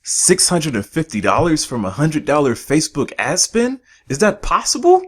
$650 from a $100 Facebook ad spend? Is that possible?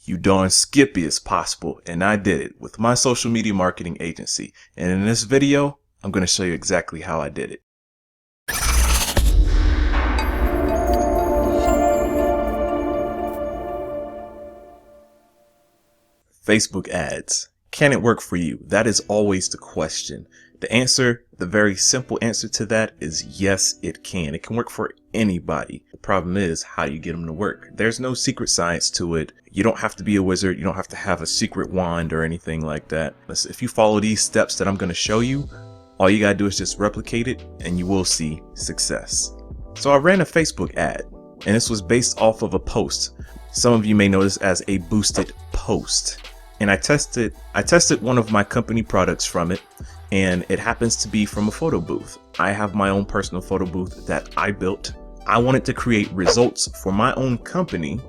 You darn skippy it's possible, and I did it with my social media marketing agency. And in this video, I'm going to show you exactly how I did it. Facebook ads. Can it work for you? That is always the question. The answer, the very simple answer to that is yes, it can. It can work for anybody. The problem is how you get them to work. There's no secret science to it. You don't have to be a wizard. You don't have to have a secret wand or anything like that. If you follow these steps that I'm going to show you, all you gotta do is just replicate it and you will see success. So I ran a Facebook ad, and this was based off of a post. Some of you may know this as a boosted post. And I tested one of my company products from it, and it happens to be from a photo booth. I have my own personal photo booth that I built. I wanted to create results for my own company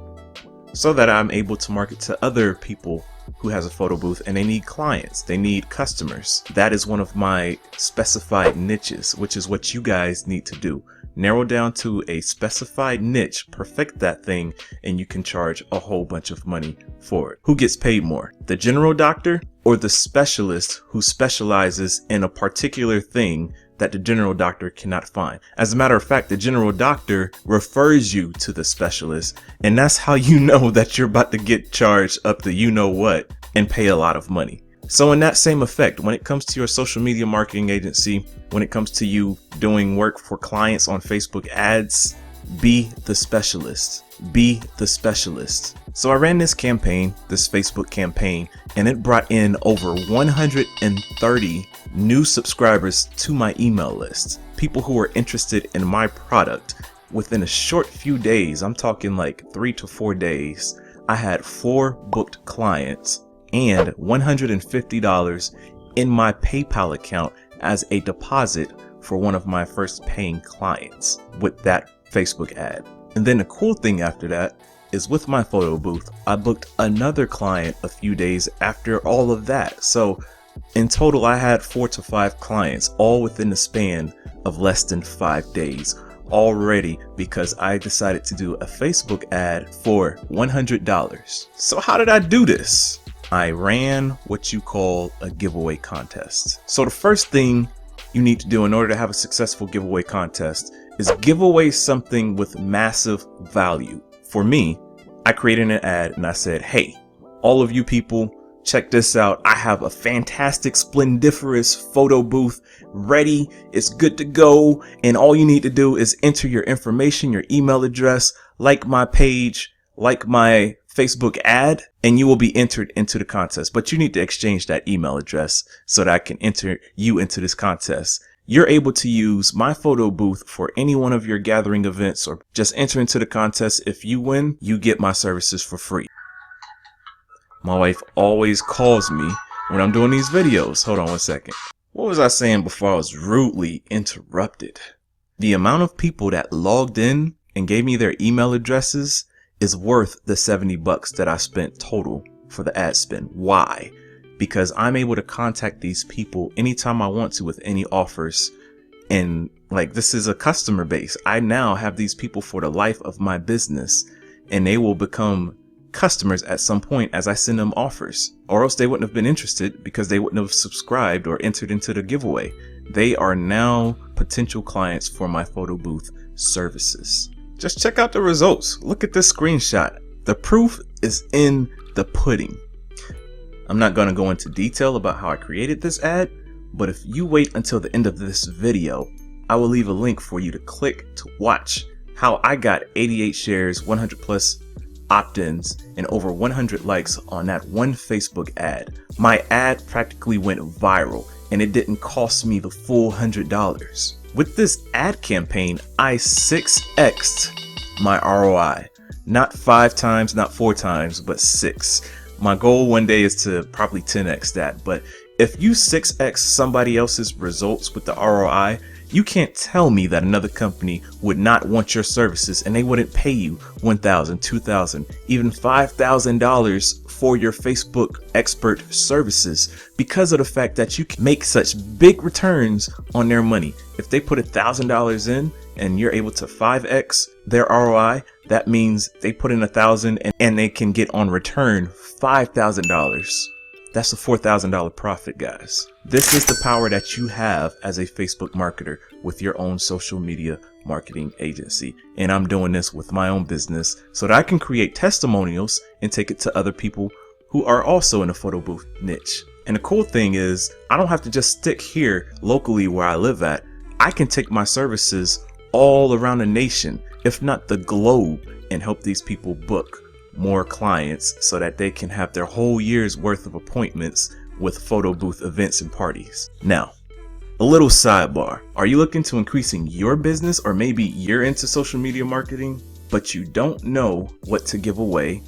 so that I'm able to market to other people who has a photo booth, and they need clients, they need customers. That is one of my specified niches, which is what you guys need to do. Narrow down to a specified niche, perfect that thing, and you can charge a whole bunch of money for it. Who gets paid more? The general doctor or the specialist who specializes in a particular thing that the general doctor cannot find? As a matter of fact, the general doctor refers you to the specialist, and that's how you know that you're about to get charged up to you know what and pay a lot of money. So in that same effect, when it comes to your social media marketing agency, when it comes to you doing work for clients on Facebook ads, be the specialist. Be the specialist. So I ran this campaign, this Facebook campaign, and it brought in over 130 new subscribers to my email list. People who were interested in my product. Within a short few days, I'm talking like 3 to 4 days, I had 4 booked clients and $150 in my PayPal account as a deposit for one of my first paying clients with that Facebook ad. And then the cool thing after that is with my photo booth, I booked another client a few days after all of that. So in total, I had 4 to 5 clients, all within the span of less than 5 days already, because I decided to do a Facebook ad for $100. So how did I do this? I ran what you call a giveaway contest. So the first thing you need to do in order to have a successful giveaway contest is give away something with massive value. For me, I created an ad and I said, hey, all of you people, check this out. I have a fantastic, splendiferous photo booth ready. It's good to go. And all you need to do is enter your information, your email address, like my page, like my Facebook ad, and you will be entered into the contest. But you need to exchange that email address so that I can enter you into this contest. You're able to use my photo booth for any one of your gathering events, or just enter into the contest. If you win, you get my services for free. My wife always calls me when I'm doing these videos. Hold on one second. What was I saying before I was rudely interrupted? The amount of people that logged in and gave me their email addresses is worth the $70 that I spent total for the ad spend. Why? Because I'm able to contact these people anytime I want to with any offers. And like, this is a customer base. I now have these people for the life of my business, and they will become customers at some point as I send them offers, or else they wouldn't have been interested because they wouldn't have subscribed or entered into the giveaway. They are now potential clients for my photo booth services. Just check out the results. Look at this screenshot. The proof is in the pudding. I'm not going to go into detail about how I created this ad, but if you wait until the end of this video, I will leave a link for you to click to watch how I got 88 shares, 100 plus opt-ins, and over 100 likes on that one Facebook ad. My ad practically went viral, and it didn't cost me the full $100. With this ad campaign, I 6x'd my ROI. Not 5 times, not 4 times, but 6. My goal one day is to probably 10x that. But if you 6x somebody else's results with the ROI, You can't tell me that another company would not want your services and they wouldn't pay you $1,000, $2,000, even $5,000 for your Facebook expert services because of the fact that you can make such big returns on their money. If they put $1,000 in and you're able to 5x their ROI, that means they put in $1,000 and they can get on return $5,000. That's a $4,000 profit, guys. This is the power that you have as a Facebook marketer with your own social media marketing agency. And I'm doing this with my own business so that I can create testimonials and take it to other people who are also in a photo booth niche. And the cool thing is, I don't have to just stick here locally where I live at. I can take my services all around the nation, if not the globe, and help these people book more clients so that they can have their whole year's worth of appointments with photo booth events and parties. Now, a little sidebar. Are you looking to increasing your business, or maybe you're into social media marketing, but you don't know what to give away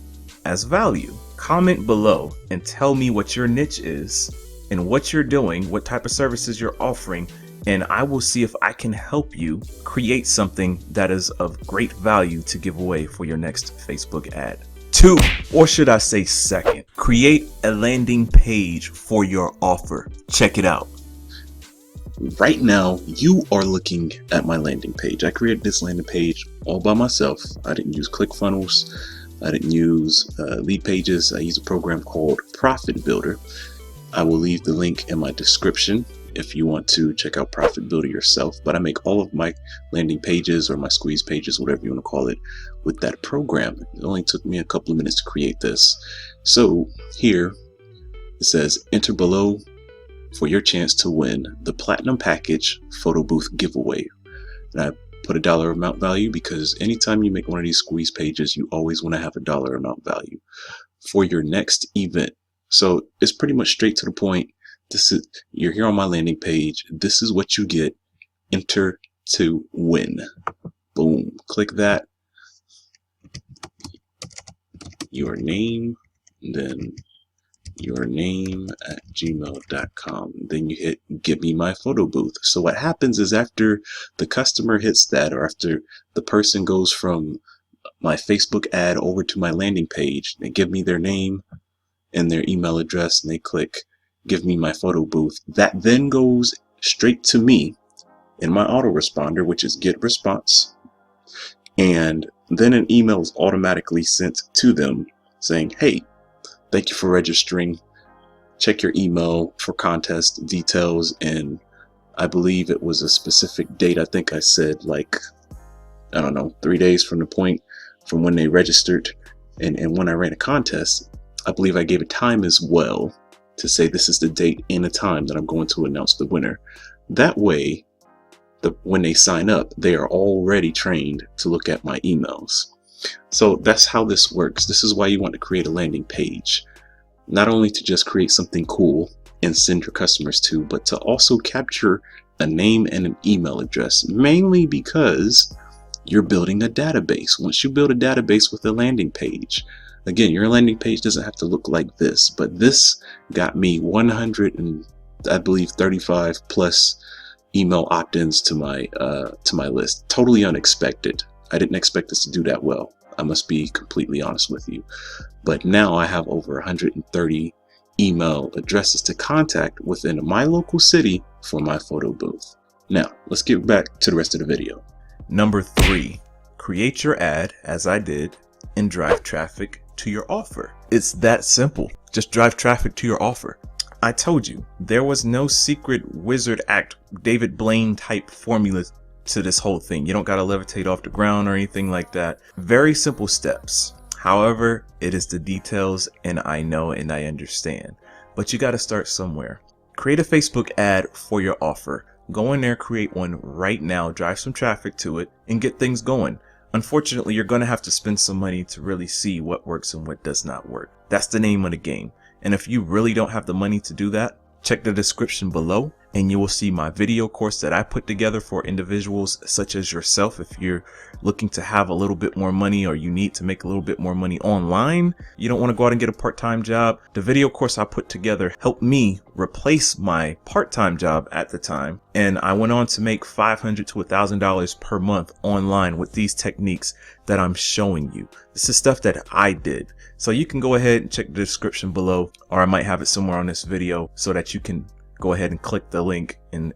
as value? Comment below and tell me what your niche is and what you're doing, what type of services you're offering, and I will see if I can help you create something that is of great value to give away for your next Facebook ad. 2, or should I say second, create a landing page for your offer. Check it out. Right now, you are looking at my landing page. I created this landing page all by myself. I didn't use ClickFunnels. I didn't use lead pages. I used a program called Profit Builder. I will leave the link in my description if you want to check out Profit Builder yourself. But I make all of my landing pages, or my squeeze pages, whatever you want to call it, with that program. It only took me a couple of minutes to create this. So here it says, enter below for your chance to win the Platinum Package Photo Booth Giveaway. And I put a dollar amount value because anytime you make one of these squeeze pages, you always want to have a dollar amount value for your next event. So it's pretty much straight to the point. You're here on my landing page. This is what you get. Enter to win. Boom. Click that. Your name, then your name at gmail.com. Then you hit give me my photo booth. So what happens is, after the customer hits that, or after the person goes from my Facebook ad over to my landing page, they give me their name and their email address and they click give me my photo booth. That then goes straight to me in my autoresponder, which is get response. And then an email is automatically sent to them saying, hey, thank you for registering. Check your email for contest details. And I believe it was a specific date. I think I said, like, I don't know, 3 days from the point from when they registered and when I ran a contest. I believe I gave a time as well to say this is the date and a time that I'm going to announce the winner. That way, when they sign up, they are already trained to look at my emails. So that's how this works. This is why you want to create a landing page. Not only to just create something cool and send your customers to, but to also capture a name and an email address, mainly because you're building a database. Once you build a database with a landing page, again, your landing page doesn't have to look like this, but this got me 100 and I believe 35 plus email opt-ins to my list. Totally unexpected. I didn't expect this to do that well. I must be completely honest with you. But now I have over 130 email addresses to contact within my local city for my photo booth. Now, let's get back to the rest of the video. Number 3, create your ad as I did and drive traffic to your offer. It's that simple. Just drive traffic to your offer. I told you, there was no secret wizard act, David Blaine type formula to this whole thing. You don't got to levitate off the ground or anything like that. Very simple steps. However, it is the details, and I know and I understand. But you got to start somewhere. Create a Facebook ad for your offer. Go in there, create one right now, drive some traffic to it, and get things going. Unfortunately, you're going to have to spend some money to really see what works and what does not work. That's the name of the game. And if you really don't have the money to do that, check the description below and you will see my video course that I put together for individuals such as yourself. If you're looking to have a little bit more money, or you need to make a little bit more money online, you don't want to go out and get a part-time job, the video course I put together helped me replace my part-time job at the time. And I went on to make $500 to $1,000 per month online with these techniques that I'm showing you. This is stuff that I did. So you can go ahead and check the description below, or I might have it somewhere on this video so that you can go ahead and click the link and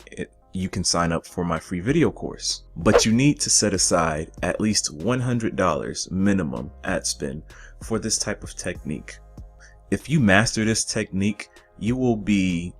you can sign up for my free video course. But you need to set aside at least $100 minimum ad spend for this type of technique. If you master this technique, you will be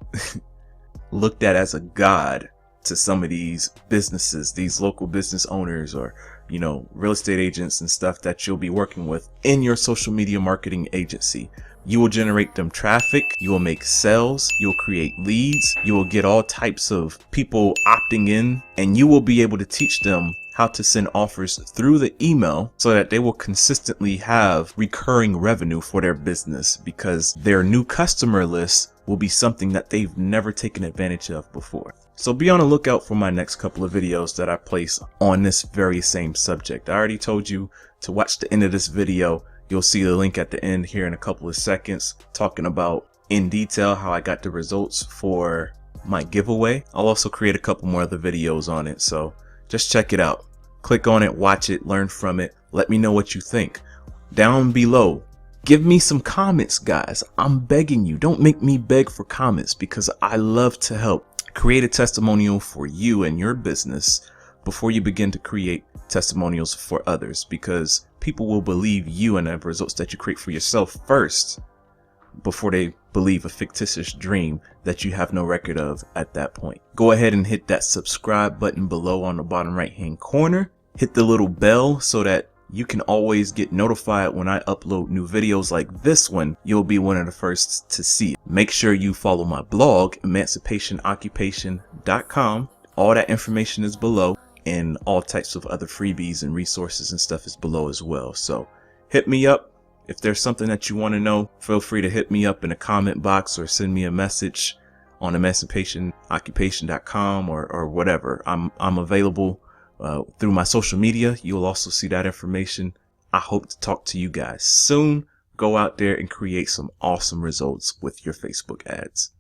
looked at as a god to some of these businesses, these local business owners, or real estate agents and stuff that you'll be working with in your social media marketing agency. You will generate them traffic, you will make sales, you'll create leads, you will get all types of people opting in, and you will be able to teach them how to send offers through the email so that they will consistently have recurring revenue for their business, because their new customer list will be something that they've never taken advantage of before. So be on the lookout for my next couple of videos that I place on this very same subject. I already told you to watch the end of this video. You'll see the link at the end here in a couple of seconds, talking about in detail how I got the results for my giveaway. I'll also create a couple more other videos on it, so just check it out. Click on it, watch it, learn from it. Let me know what you think. Down below, give me some comments, guys. I'm begging you. Don't make me beg for comments, because I love to help. Create a testimonial for you and your business before you begin to create testimonials for others, because people will believe you and the results that you create for yourself first before they believe a fictitious dream that you have no record of at that point. Go ahead and hit that subscribe button below on the bottom right hand corner. Hit the little bell so that you can always get notified when I upload new videos like this one. You'll be one of the first to see it. Make sure you follow my blog, emancipatianoccupation.com. All that information is below, and all types of other freebies and resources and stuff is below as well. So hit me up. If there's something that you want to know, feel free to hit me up in the comment box or send me a message on emancipatianoccupation.com or whatever. I'm available through my social media. You'll also see that information. I hope to talk to you guys soon. Go out there and create some awesome results with your Facebook ads.